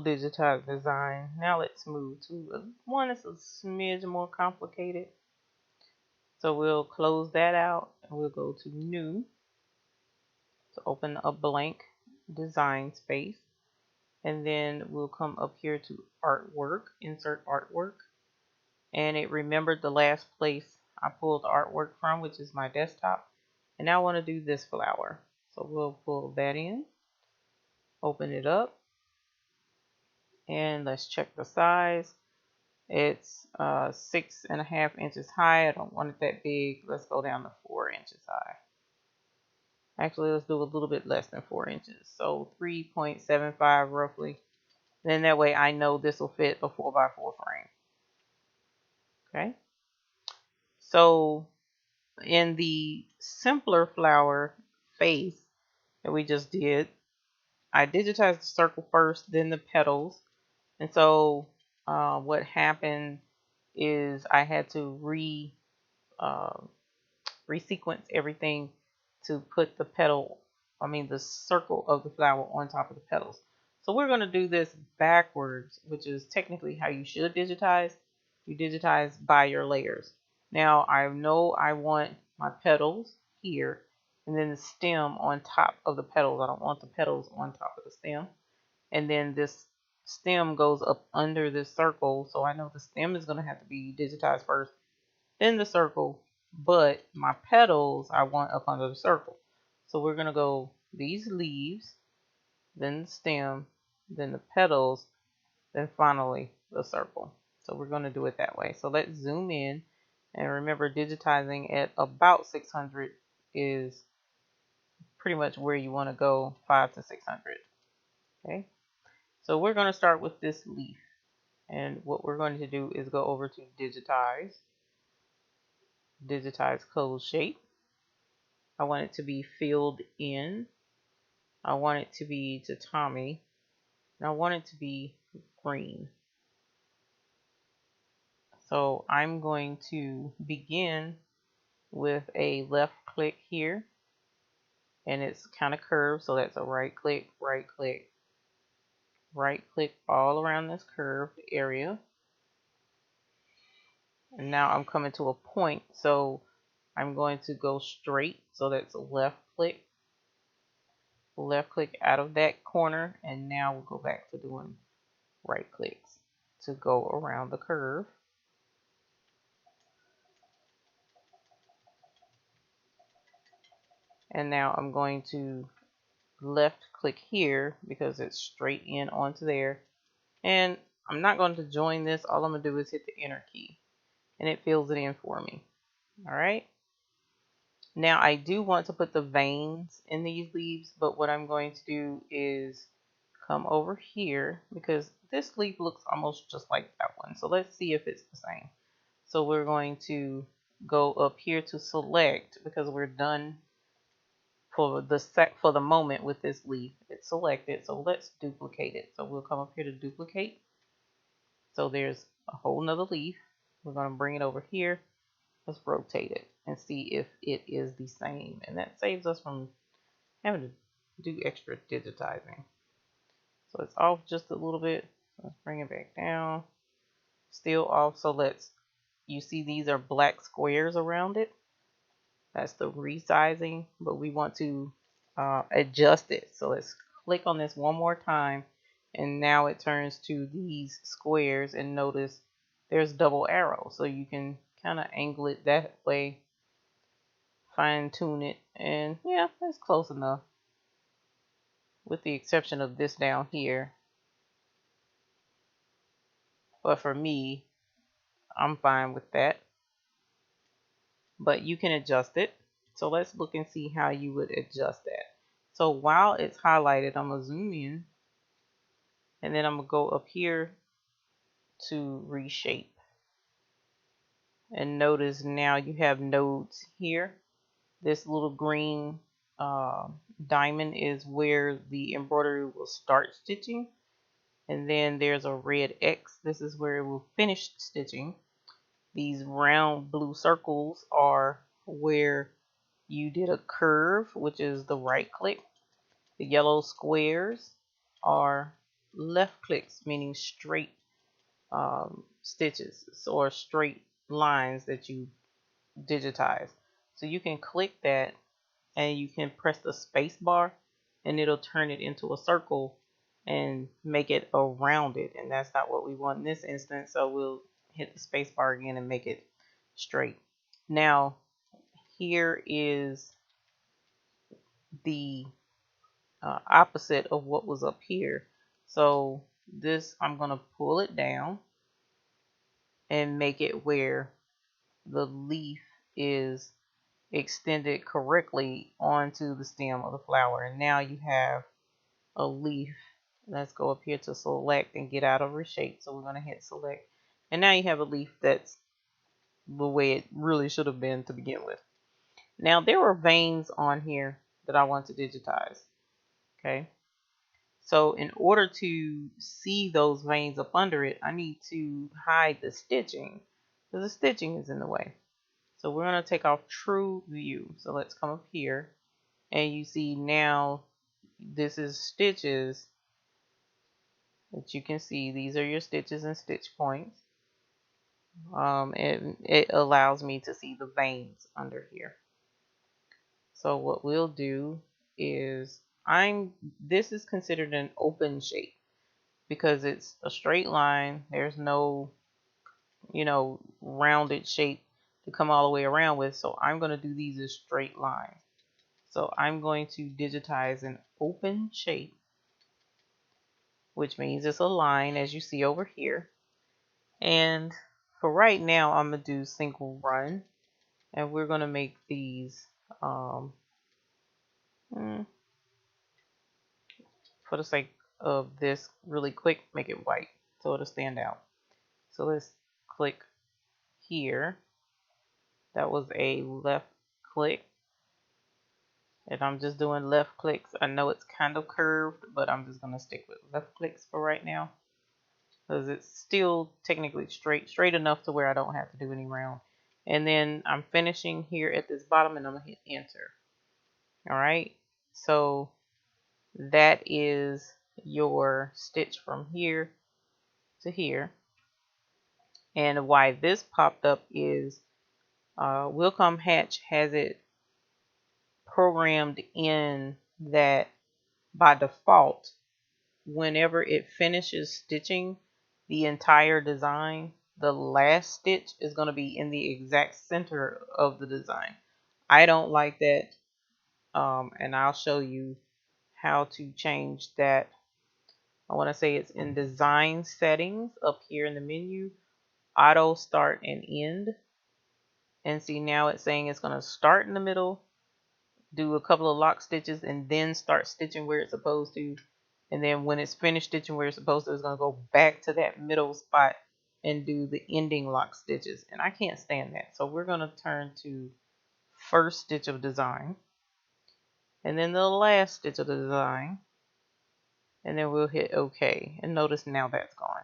digitize design. Now let's move to one that's a smidge more complicated. So we'll close that out and we'll go to new to open a blank design space. And then we'll come up here to artwork, insert artwork. And it remembered the last place I pulled the artwork from, which is my desktop. And now I want to do this flower. So we'll pull that in, open it up, and let's check the size. It's 6.5 inches high. I don't want it that big. Let's go down to 4 inches high. Actually, let's do a little bit less than 4 inches. So 3.75 roughly. Then that way I know this will fit a 4x4 frame. Okay. So in the simpler flower face that we just did, I digitized the circle first, then the petals. And so what happened is I had to resequence everything to put the the circle of the flower on top of the petals. So we're going to do this backwards, which is technically how you should digitize. You digitize by your layers. Now I know I want my petals here and then the stem on top of the petals. I don't want the petals on top of the stem. And then this stem goes up under this circle, so I know the stem is going to have to be digitized first, then the circle, but my petals I want up under the circle. So we're going to go these leaves, then the stem, then the petals, then finally the circle. So we're going to do it that way. So let's zoom in, and remember digitizing at about 600 is pretty much where you want to go, 500 to 600. Okay. So we're going to start with this leaf, and what we're going to do is go over to digitize closed shape. I want it to be filled in. I want it to be tatami, and I want it to be green. So I'm going to begin with a left click here, and it's kind of curved, so that's a right click, right click, right click all around this curved area. And now I'm coming to a point, so I'm going to go straight, so that's a left click out of that corner, and now we'll go back to doing right clicks to go around the curve. And now I'm going to left click here because it's straight in onto there, and I'm not going to join this. All I'm going to do is hit the enter key and it fills it in for me. Alright, now I do want to put the veins in these leaves, but what I'm going to do is come over here because this leaf looks almost just like that one. So let's see if it's the same. So we're going to go up here to select because we're done for the moment with this leaf. It's selected, so let's duplicate it. So we'll come up here to duplicate. So there's a whole nother leaf. We're going to bring it over here. Let's rotate it and see if it is the same, and that saves us from having to do extra digitizing. So it's off just a little bit. Let's bring it back down. Still off. So you see these are black squares around it. That's the resizing, but we want to adjust it. So let's click on this one more time, and now it turns to these squares, and notice there's double arrows, so you can kind of angle it that way, fine tune it, and yeah, that's close enough, with the exception of this down here. But for me, I'm fine with that. But you can adjust it. So let's look and see how you would adjust that. So while it's highlighted, I'm going to zoom in, and then I'm going to go up here to reshape. And notice now you have nodes here. This little green diamond is where the embroidery will start stitching. And then there's a red X. This is where it will finish stitching. These round blue circles are where you did a curve, which is the right click. The yellow squares are left clicks, meaning straight stitches or straight lines that you digitize. So you can click that and you can press the space bar and it'll turn it into a circle and make it around it, and that's not what we want in this instance, so we'll hit the space bar again and make it straight. Now here is the opposite of what was up here. So this, I'm going to pull it down and make it where the leaf is extended correctly onto the stem of the flower, and now you have a leaf. Let's go up here to select and get out of reshape. So we're going to hit select, and now you have a leaf that's the way it really should have been to begin with. Now there were veins on here that I want to digitize. Okay, so in order to see those veins up under it, I need to hide the stitching because the stitching is in the way. So we're going to take off true view. So let's come up here, and you see now this is stitches that you can see. These are your stitches and stitch points. And it allows me to see the veins under here. So what we'll do is this is considered an open shape because it's a straight line. There's no, rounded shape to come all the way around with. So I'm going to do these as straight lines. So I'm going to digitize an open shape, which means it's a line as you see over here. And for right now, I'm going to do single run, and we're going to make these for the sake of this really quick, make it white so it'll stand out. So let's click here. That was a left click, and I'm just doing left clicks. I know it's kind of curved, but I'm just going to stick with left clicks for right now because it's still technically straight enough to where I don't have to do any round. And then I'm finishing here at this bottom, and I'm going to hit enter. All right, so that is your stitch from here to here. And why this popped up is Wilcom Hatch has it programmed in that by default, whenever it finishes stitching the entire design, the last stitch is going to be in the exact center of the design. I don't like that, and I'll show you how to change that. I want to say it's in design settings up here in the menu, auto start and end. And see, now it's saying it's going to start in the middle, do a couple of lock stitches, and then start stitching where it's supposed to. And then when it's finished stitching where it's supposed to, it's going to go back to that middle spot and do the ending lock stitches. And I can't stand that. So we're going to turn to first stitch of design, and then the last stitch of the design, and then we'll hit OK. And notice now that's gone.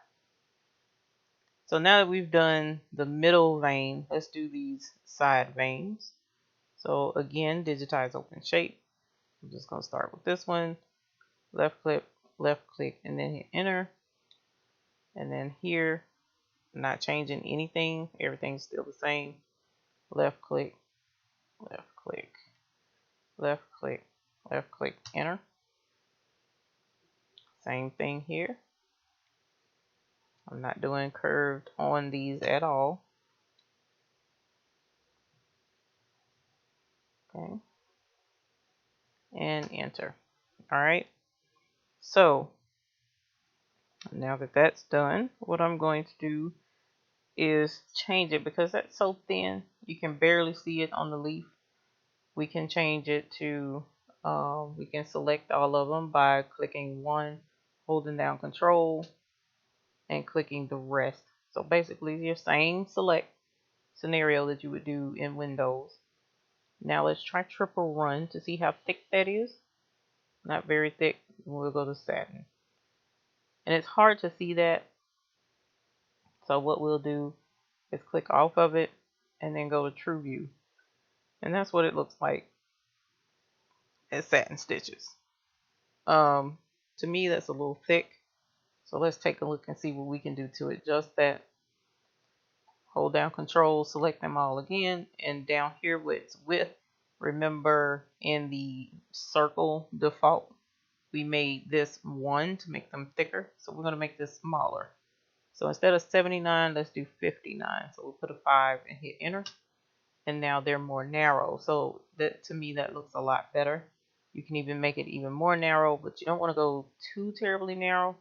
So now that we've done the middle vein, let's do these side veins. So again, digitize open shape. I'm just going to start with this one. Left click, and then hit enter. And then here, I'm not changing anything. Everything's still the same. Left click, left click, left click, left click, enter. Same thing here. I'm not doing curved on these at all. Okay. And enter. All right. So now that that's done, what I'm going to do is change it because that's so thin. You can barely see it on the leaf. We can change it to, we can select all of them by clicking one, holding down control, and clicking the rest. So basically your same select scenario that you would do in Windows. Now let's try triple run to see how thick that is. Not very thick. We'll go to satin. And it's hard to see that. So what we'll do is click off of it and then go to true view. And that's what it looks like as satin stitches. To me that's a little thick. So let's take a look and see what we can do to it. Just that, hold down Control, select them all again, and down here where it's width, remember in the circle default, we made this 1 to make them thicker. So we're going to make this smaller. So instead of 79, let's do 59. So we'll put a 5 and hit enter. And now they're more narrow. So that, to me, that looks a lot better. You can even make it even more narrow, but you don't want to go too terribly narrow,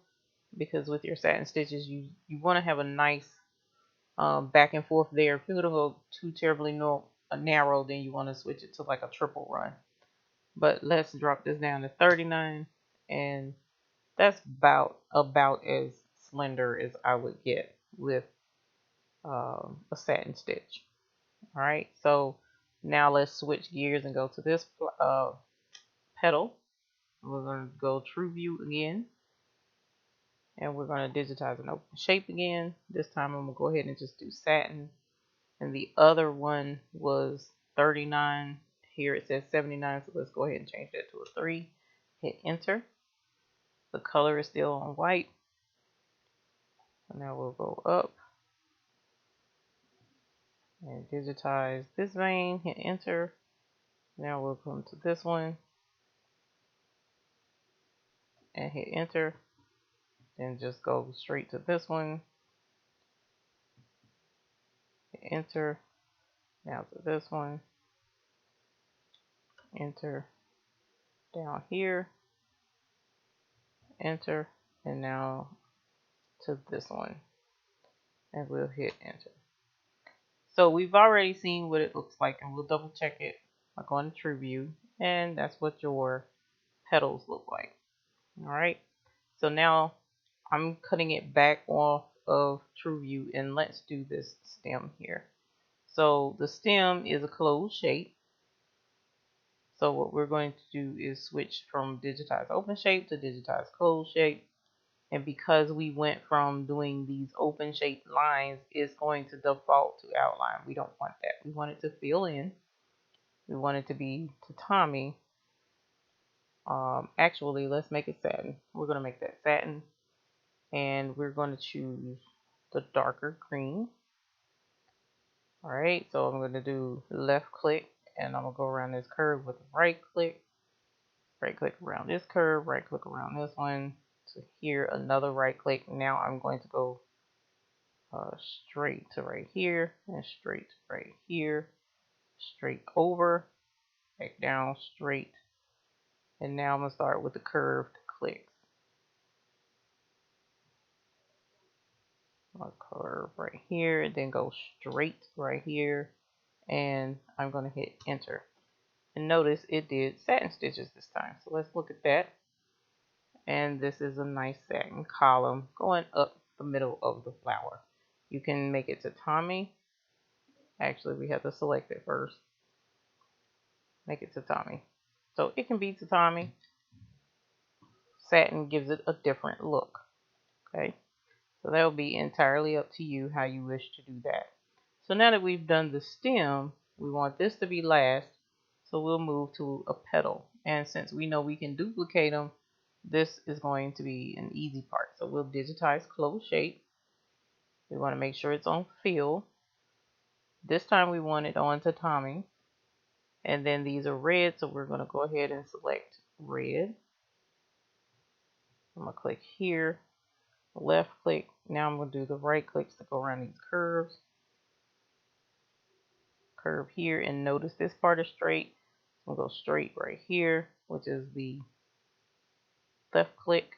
because with your satin stitches, you want to have a nice back and forth there. If you're going to go too terribly narrow, then you want to switch it to like a triple run. But let's drop this down to 39, and that's about as slender as I would get with a satin stitch. All right, so now let's switch gears and go to this petal. We're going to go True View again, and we're going to digitize an open shape again. This time I'm going to go ahead and just do satin, and the other one was 39. Here it says 79, so let's go ahead and change that to a 3. Hit enter. The color is still on white. And now we'll go up and digitize this vein, hit enter. Now we'll come to this one and hit enter. Then just go straight to this one, hit enter. Now to this one, enter. Down here, enter. And now to this one, and we'll hit enter. So we've already seen what it looks like, and we'll double check it by going to True View, and that's what your petals look like. All right, so now I'm cutting it back off of True View, and let's do this stem here. So the stem is a closed shape. So what we're going to do is switch from digitize open shape to digitize closed shape. And because we went from doing these open shaped lines, it's going to default to outline. We don't want that. We want it to fill in. We want it to be tatami. Actually, let's make it satin. We're going to make that satin. And we're going to choose the darker green. Alright, so I'm going to do left click, and I'm going to go around this curve with right click around this curve, right click around this one. So here, another right click. Now I'm going to go straight to right here, and straight to right here, straight over, back down, straight. And now I'm going to start with the curved clicks. I'll curve right here, and then go straight right here, and I'm going to hit enter. And notice it did satin stitches this time. So let's look at that. And this is a nice satin column going up the middle of the flower. You can make it tatami. Actually, we have to select it first. Make it tatami. So it can be tatami. Satin gives it a different look. Okay. So that will be entirely up to you how you wish to do that. So now that we've done the stem, we want this to be last. So we'll move to a petal. And since we know we can duplicate them, this is going to be an easy part. So we'll digitize closed shape. We want to make sure it's on fill. This time we want it on tatami. And then these are red, so we're going to go ahead and select red. I'm going to click here, left click. Now I'm going to do the right clicks to go around these curves. Curve here, and notice this part is straight. I'm going to go straight right here, which is the left click,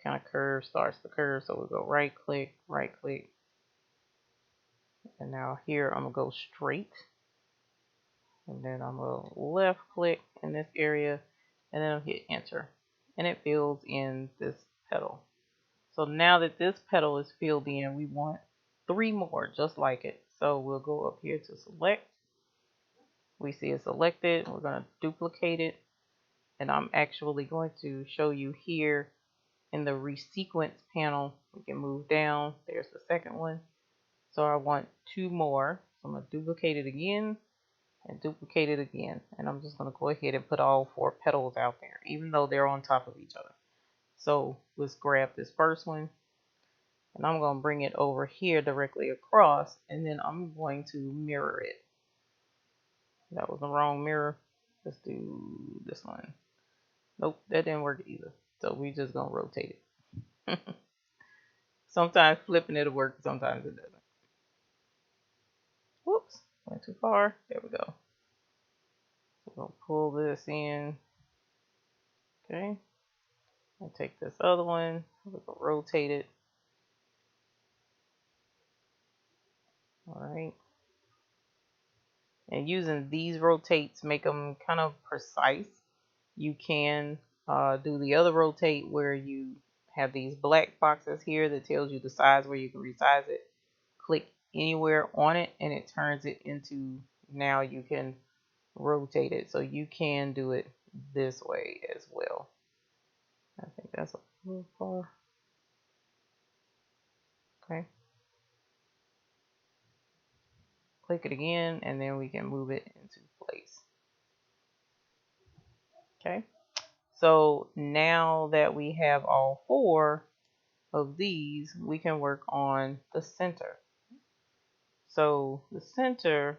kind of curve, starts the curve. So we'll go right click, and now here I'm going to go straight. And then I'm going to left click in this area, and then I'll hit enter. And it fills in this petal. So now that this petal is filled in, we want 3 more just like it. So we'll go up here to select. We see it selected. We're going to duplicate it. And I'm actually going to show you here in the resequence panel. We can move down. There's the second one. So I want 2 more. So I'm going to duplicate it again. And duplicate it again, and I'm just going to go ahead and put all 4 petals out there, even though they're on top of each other. So let's grab this first one, and I'm going to bring it over here directly across, and then I'm going to mirror it. That was the wrong mirror. Let's do this one. Nope, that didn't work either. So we just going to rotate it. Sometimes flipping it'll work, sometimes it doesn't. Whoops, went too far. There we go. We're going to pull this in. Okay. And take this other one. We're going to rotate it. Alright. And using these rotates make them kind of precise. You can do the other rotate where you have these black boxes here that tells you the size where you can resize it. Click anywhere on it and it turns it into, now you can rotate it. So you can do it this way as well. I think that's a little far. Okay. Click it again and then we can move it into place. Okay. So now that we have all 4 of these, we can work on the center. So the center,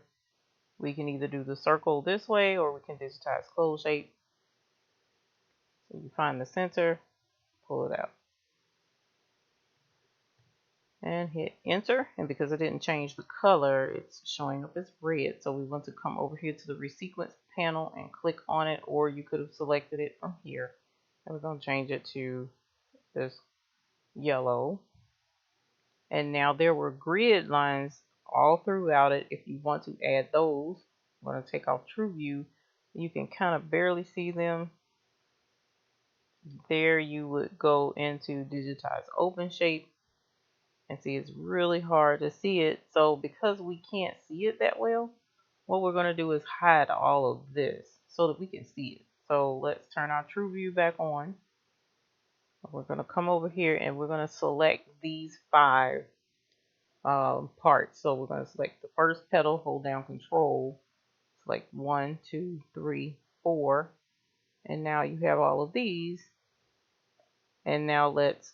we can either do the circle this way or we can digitize closed shape. So you find the center, pull it out, and hit enter. And because I didn't change the color, it's showing up as red. So we want to come over here to the resequence panel and click on it, or you could have selected it from here. And we're going to change it to this yellow. And now there were grid lines all throughout it. If you want to add those, I'm going to take off true view. You can kind of barely see them. There you would go into digitize open shape and see it's really hard to see it. So because we can't see it that well, what we're going to do is hide all of this so that we can see it. So let's turn our true view back on. We're going to come over here and we're going to select these 5 parts. So we're going to select the first petal, hold down control, select 1, 2, 3, 4, and now you have all of these. And now let's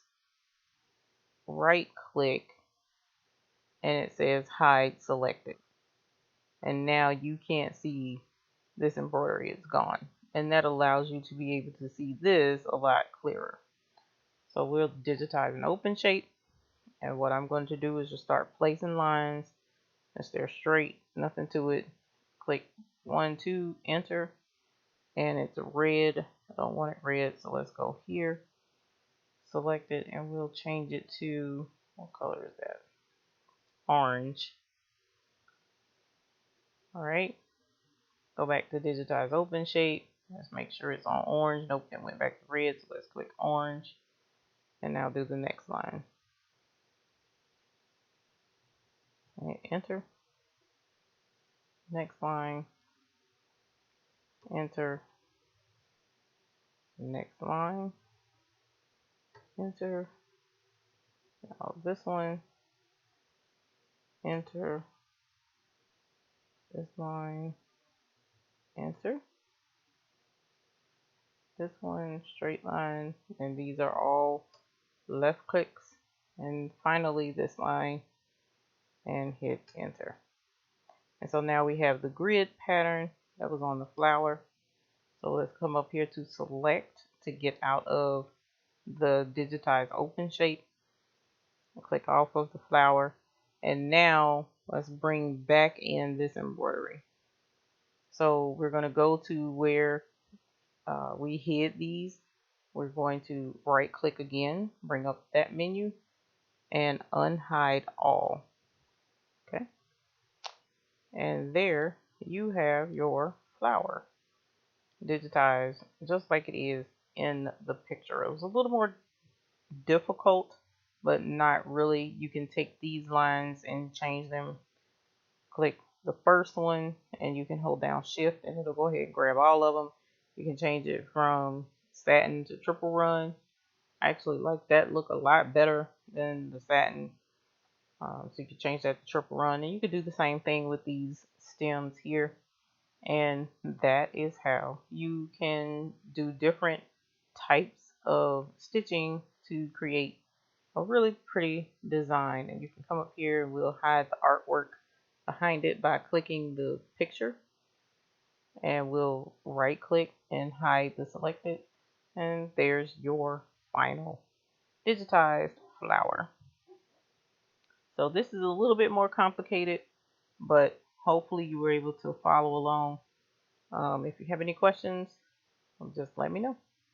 right click and it says hide selected, and now you can't see this embroidery. It's gone, and that allows you to be able to see this a lot clearer. So we'll digitize an open shape, and what I'm going to do is just start placing lines as they're straight, nothing to it. Click 1, 2, enter, and it's red. I don't want it red, so let's go here, select it, and we'll change it to, what color is that? Orange. Alright, go back to digitize open shape. Let's make sure it's on orange. Nope, it went back to red, so let's click orange, and now do the next line. And hit enter. Next line, enter. Next line, enter. Now this one, enter. This line, enter. This one, straight line, and these are all left clicks. And finally this line, and hit enter. And so now we have the grid pattern that was on the flower. So let's come up here to select to get out of the digitize open shape. Click off of the flower, and now let's bring back in this embroidery. So we're going to go to where we hid these. We're going to right click again, bring up that menu, and unhide all. Okay, and there you have your flower digitized just like it is in the picture. It was a little more difficult, but not really. You can take these lines and change them. Click the first one and you can hold down shift and it'll go ahead and grab all of them. You can change it from satin to triple run. I actually like that look a lot better than the satin. So you can change that to triple run, and you could do the same thing with these stems here. And that is how you can do different types of stitching to create a really pretty design. And you can come up here and we'll hide the artwork behind it by clicking the picture, and we'll right click and hide the selected, and there's your final digitized flower. So this is a little bit more complicated, but hopefully you were able to follow along. If you have any questions, just let me know.